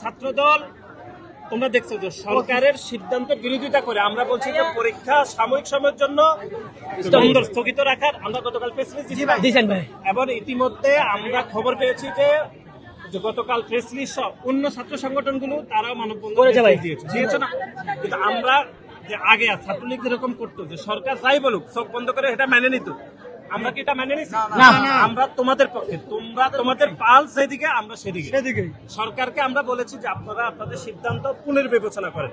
ছাত্রদল তোমরা দেখছো যে সরকারের সিদ্ধান্ত বিরোধিতা করে আমরা বলছি যে পরীক্ষা সাময়িক সময়ের জন্য স্থগিত রাখার আমরা গতকাল প্রেস রিলিজ দিয়েছি এবং ইতিমধ্যে আমরা খবর পেয়েছি যে গতকাল প্রেস রিলিজ অন্য ছাত্র সংগঠনগুলো তারাও মানববন্ধন দিয়েছে না। কিন্তু আমরা যে আগে ছাত্রলীগ যেরকম করতো যে সরকার যাই বলুক চোখ বন্ধ করে এটা মেনে নিত, আমরা কি এটা মেনে নিচ্ছি না? আমরা তোমাদের পক্ষে, তোমরা তোমাদের পালস যেদিকে আমরা সেদিকে। সরকারকে আমরা বলেছি যে আপনারা আপনাদের সিদ্ধান্ত পুনর্বিবেচনা করেন,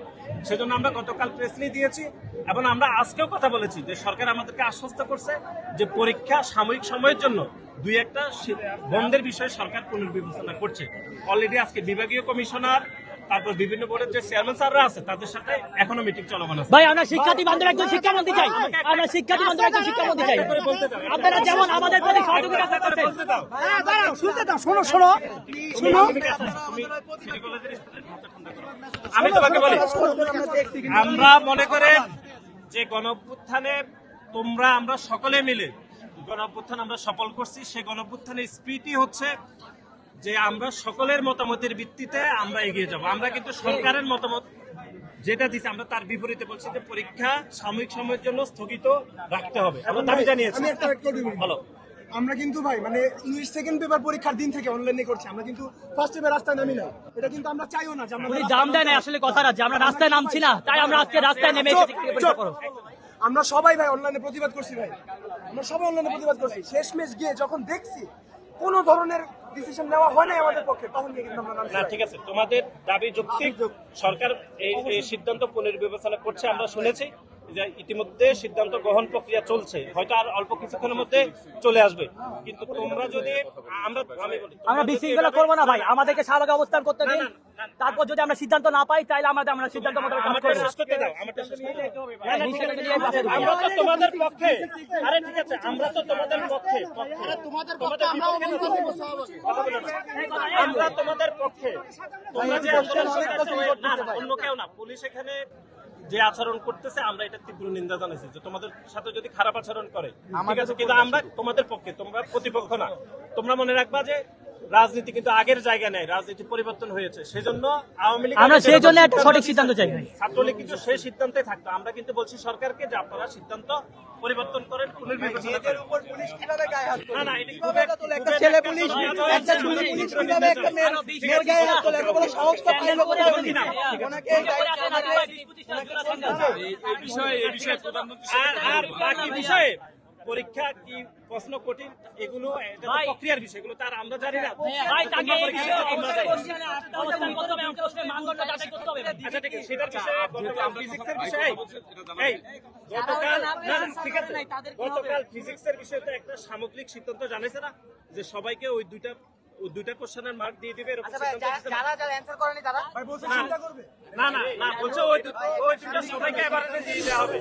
সেজন্য আমরা গতকাল প্রেস রিলিজ দিয়েছি এবং আমরা আজকেও কথা বলেছি যে সরকার আমাদেরকে আশ্বস্ত করছে যে পরীক্ষা সাময়িক সময়ের জন্য দুই একটা বন্ধের বিষয়ে সরকার পুনর্বিবেচনা করছে। অলরেডি আজকে বিভাগীয় কমিশনার তারপর বিভিন্ন বোর্ডের যে চেয়ারম্যান স্যাররা আছে তাদের সাথে এখনো মিটিং চলমান আছে। ভাই আমরা শিক্ষার্থী বান্ধব একজন শিক্ষামন্ত্রী চাই, আমরা শিক্ষার্থী বান্ধব একজন শিক্ষামন্ত্রী চাই। আপনারা যেমন আমাদের প্রতি সহযোগিতা করতেছেন। দাঁড়াও, শুনতে দাও, শোনো শোনো শোনো। আমি তোমাকে বলি, আমরা মনে করে যে গণঅভ্যুত্থানে তোমরা আমরা সকলে মিলে গণঅভ্যুত্থান আমরা সফল করছি। সেই গণঅভ্যুত্থানের স্পিরিটই হচ্ছে যে আমরা সকলের মতামতের ভিত্তিতে আমরা এগিয়ে যাব। আমরা কিন্তু সরকারের মতামত যেটা দিচ্ছে আমরা তার বিপরীতে বলছি যে পরীক্ষা সাময়িক সময়ের জন্য স্থগিত রাখতে হবে। আমি জানিয়েছি ভালো। আমরা কিন্তু ভাই মানে ইংলিশ সেকেন্ড পেপার পরীক্ষার দিন থেকে অনলাইনে করছি, আমরা কিন্তু ফার্স্ট পেপার রাস্তায় নামি না। এটা কিন্তু আমরা চাইও না যে আমরা দাম দেয় না আসলে কথাটা যে আমরা রাস্তায় নামছি না, তাই আমরা আজকে রাস্তায় নেমে আমরা সবাই ভাই অনলাইনে প্রতিবাদ করছি। ভাই আমরা সবাই অনলাইনে প্রতিবাদ করছি। শেষমেশ গিয়ে যখন দেখছি কোন ধরনের ডিসিশন নেওয়া হয় না আমাদের পক্ষে, তখন গিয়ে কিন্তু আমরা না ঠিক আছে, তোমাদের দাবি যৌক্তিক। সরকার এই সিদ্ধান্ত পুনর্বিবেচনা করছে, আমরা শুনেছি যে ইতিমধ্যে সিদ্ধান্ত গ্রহণ প্রক্রিয়া চলছে, হয়তো আর অল্প কিছুক্ষণের মধ্যে চলে আসবে। কিন্তু তোমরা যদি আমরা বিশৃঙ্খলা করবো না ভাই, আমাদেরকে স্বাভাবিক অবস্থান করতে দিন। তারপর যদি আমরা সিদ্ধান্ত না পাই তাহলে আমরা সিদ্ধান্ত মতো আমরা তো তোমাদের পক্ষে। আরে ঠিক আছে, আমরা তো তোমাদের পক্ষে, আমরা তোমাদের পক্ষে। তোমরা যে অন্য কেউ না, পুলিশ এখানে যে আচরণ করতেছে আমরা এটা তীব্র নিন্দা জানাইছি যে তোমাদের সাথে যদি খারাপ আচরণ করে ঠিক আছে, কিন্তু আমরা তোমাদের পক্ষে, তোমরা প্রতিপক্ষ না। তোমরা মনে রাখবা যে রাজনীতি কিন্তু আগের জায়গা নেই, রাজনীতি পরিবর্তন হয়েছে। সেজন্য আওয়ামী লীগ আমরা সেই জন্য একটা সঠিক সিদ্ধান্ত চাই। ছাত্রলীগ কিন্তু সেই সিদ্ধান্তে থাকতো। আমরা কিন্তু বলছি সরকারকে যে আপনারা সিদ্ধান্ত পরিবর্তন করেন, পুনর্বিবেচনা করেন। না না, একটা ছেলে পুলিশ, একটা ছেলে পুলিশ কিভাবে একটা মেয়ের গায়ে হাত তোলে, এত বড় সাহস তো পাইলো কোথায়? ওনাকে এই বিষয়ে আর বাকি বিষয়ে পরীক্ষা কি প্রশ্ন কঠিন এগুলো প্রক্রিয়ার বিষয়, এগুলো তার আমরা জানি না। আচ্ছা ঠিক আছে, সেটার বিষয়ে গতকাল ফিজিক্সের বিষয়ে গতকাল ফিজিক্সের বিষয়ে তো একটা সামগ্রিক সিদ্ধান্ত জানাইছে না যে সবাইকে ওই দুইটা কোশ্চেনের মার্ক দিয়ে দিবে। না না না, বলছে ওই দুইটা সবাইকে এবারে দিয়ে দেওয়া হবে।